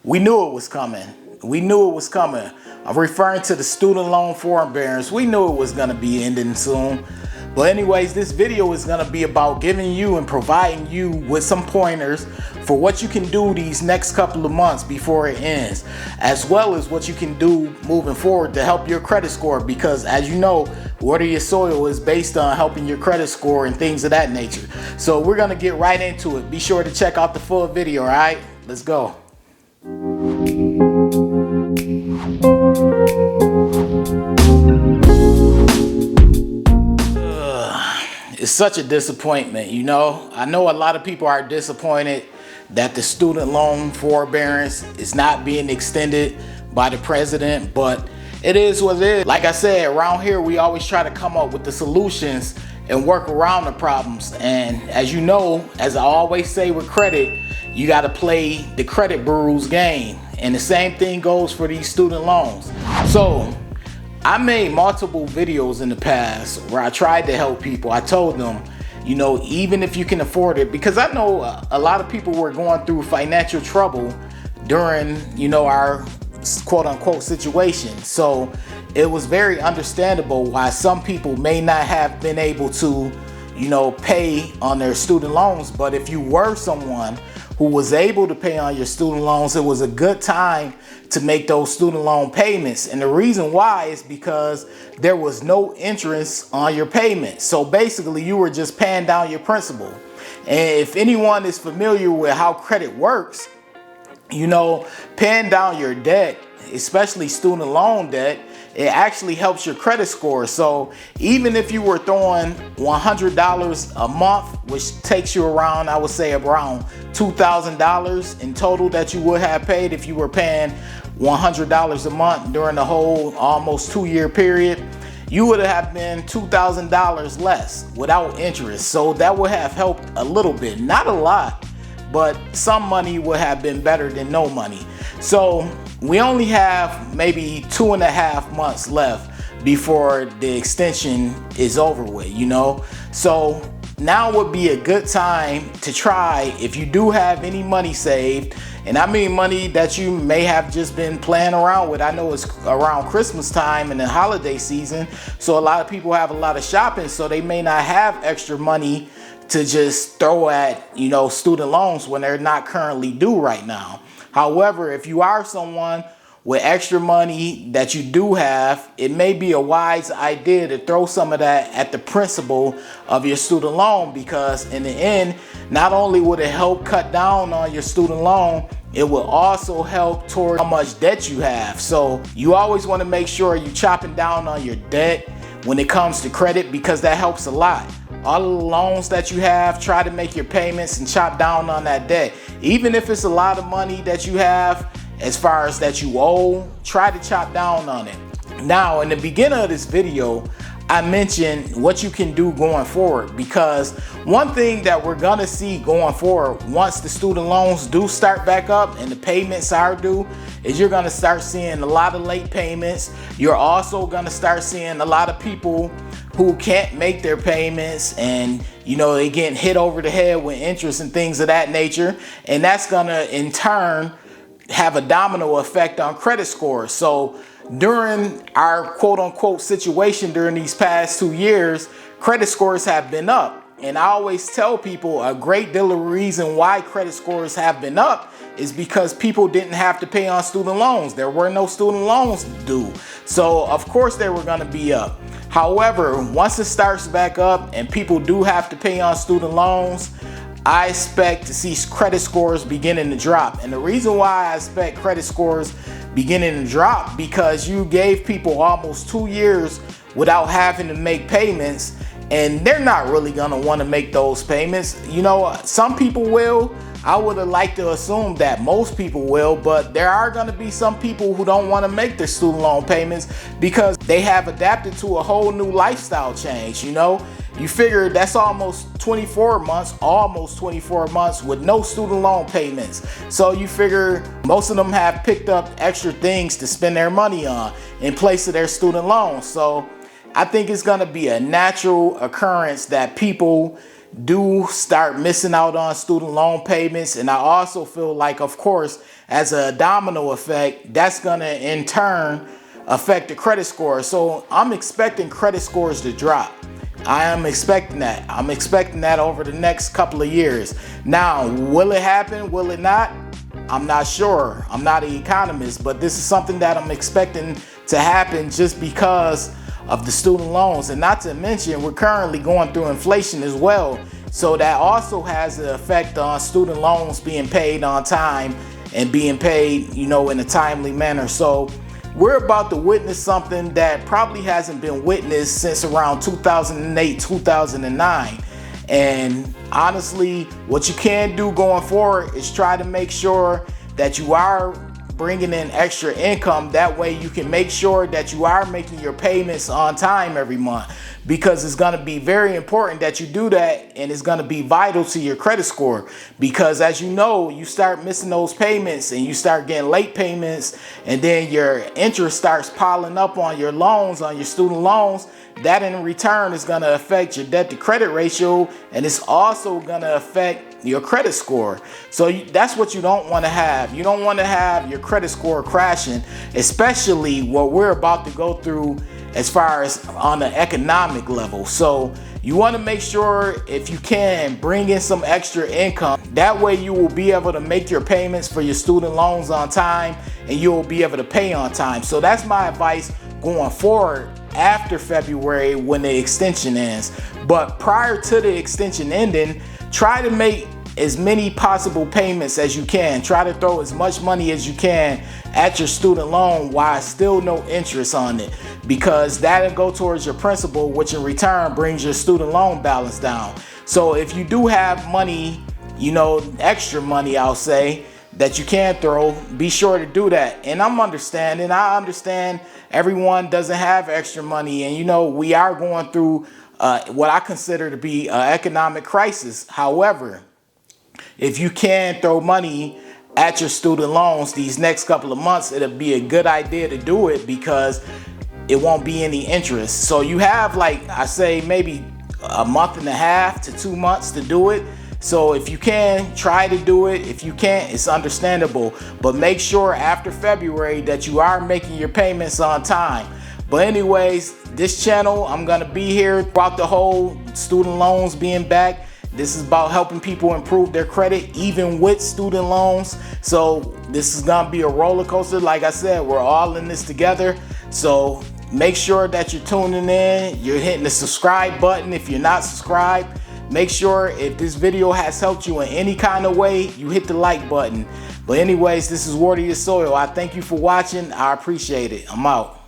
We knew it was coming. We knew it was coming. I'm referring to the student loan forbearance. We knew it was going to be ending soon. But anyways, this video is going to be about giving you and providing you with some pointers for what you can do these next couple of months before it ends, as well as what you can do moving forward to help your credit score, because as you know, Water Your Soil is based on helping your credit score and things of that nature. So we're going to get right into it. Be sure to check out the full video, all right? Let's go. It's such a disappointment, you know. I know a lot of people are disappointed that the student loan forbearance is not being extended by the president, but it is what it is. Like I said, around here we always try to come up with the solutions and work around the problems. And as you know, as I always say with credit, you got to play the credit bureau's game. And the same thing goes for these student loans. So I made multiple videos in the past where I tried to help people. I told them, you know, even if you can afford it, because I know a lot of people were going through financial trouble during, you know, our quote unquote situation. So it was very understandable why some people may not have been able to, you know, pay on their student loans. But if you were someone who was able to pay on your student loans, it was a good time to make those student loan payments. And the reason why is because there was no interest on your payment. So basically you were just paying down your principal. And if anyone is familiar with how credit works, you know, paying down your debt, especially student loan debt, it actually helps your credit score. So even if you were throwing $100 a month, which takes you around, I would say around $2,000 in total that you would have paid if you were paying $100 a month during the whole almost 2-year period, you would have been $2,000 less without interest. So that would have helped a little bit, not a lot, but some money would have been better than no money. So we only have maybe 2.5 months left before the extension is over with, you know? So now would be a good time to try, if you do have any money saved, and I mean money that you may have just been playing around with. I know it's around Christmas time and the holiday season, so a lot of people have a lot of shopping, so they may not have extra money to just throw at, you know, student loans when they're not currently due right now. However, if you are someone with extra money that you do have, it may be a wise idea to throw some of that at the principal of your student loan, because in the end, not only would it help cut down on your student loan, it will also help toward how much debt you have. So you always want to make sure you're chopping down on your debt when it comes to credit, because that helps a lot. All the loans that you have, try to make your payments and chop down on that debt. Even if it's a lot of money that you have, as far as that you owe, try to chop down on it. Now, in the beginning of this video, I mentioned what you can do going forward, because one thing that we're gonna see going forward once the student loans do start back up and the payments are due is you're gonna start seeing a lot of late payments. You're also gonna start seeing a lot of people who can't make their payments, and you know, they getting hit over the head with interest and things of that nature, and that's gonna in turn have a domino effect on credit scores. So during our quote unquote situation during these past 2 years, credit scores have been up. And I always tell people a great deal of reason why credit scores have been up is because people didn't have to pay on student loans. There were no student loans due. So of course they were gonna be up. However, once it starts back up and people do have to pay on student loans, I expect to see credit scores beginning to drop. And the reason why I expect credit scores beginning to drop, because you gave people almost 2 years without having to make payments, and they're not really gonna wanna make those payments. You know, some people will. I would have liked to assume that most people will, but there are gonna be some people who don't wanna make their student loan payments because they have adapted to a whole new lifestyle change, you know? You figure that's almost 24 months with no student loan payments. So you figure most of them have picked up extra things to spend their money on in place of their student loans. So I think it's gonna be a natural occurrence that people do start missing out on student loan payments. And I also feel like, of course, as a domino effect, that's gonna in turn affect the credit score. So I'm expecting credit scores to drop. I am expecting that. I'm expecting that over the next couple of years. Now, will it happen? Will it not? I'm not sure. I'm not an economist, but this is something that I'm expecting to happen just because of the student loans. And not to mention, we're currently going through inflation as well. So that also has an effect on student loans being paid on time and being paid, in a timely manner. So we're about to witness something that probably hasn't been witnessed since around 2008, 2009. And honestly, what you can do going forward is try to make sure that you are bringing in extra income. That way you can make sure that you are making your payments on time every month, because it's going to be very important that you do that, and it's going to be vital to your credit score. Because as you know, you start missing those payments and you start getting late payments, and then your interest starts piling up on your loans, on your student loans. That in return is going to affect your debt to credit ratio, and it's also going to affect your credit score. So that's what you don't want to have. You don't want to have your credit score crashing, especially what we're about to go through as far as on an economic level. So you want to make sure, if you can, bring in some extra income. That way you will be able to make your payments for your student loans on time, and you will be able to pay on time. So that's my advice going forward after February when the extension ends. But prior to the extension ending, try to make as many possible payments as you can. Try to throw as much money as you can at your student loan while still no interest on it, because that'll go towards your principal, which in return brings your student loan balance down. So if you do have money, extra money, I'll say, that you can throw, be sure to do that. And I understand everyone doesn't have extra money, and we are going through what I consider to be an economic crisis. However, if you can throw money at your student loans these next couple of months, it'll be a good idea to do it, because it won't be any interest. So you have, like I say, maybe a month and a half to 2 months to do it. So if you can, try to do it. If you can't, it's understandable. But make sure after February that you are making your payments on time. But anyways, this channel, I'm going to be here about the whole student loans being back. This is about helping people improve their credit, even with student loans. So this is going to be a roller coaster. Like I said, we're all in this together. So make sure that you're tuning in. You're hitting the subscribe button if you're not subscribed. Make sure, if this video has helped you in any kind of way, you hit the like button. But anyways, this is Water Your Soil. I thank you for watching. I appreciate it. I'm out.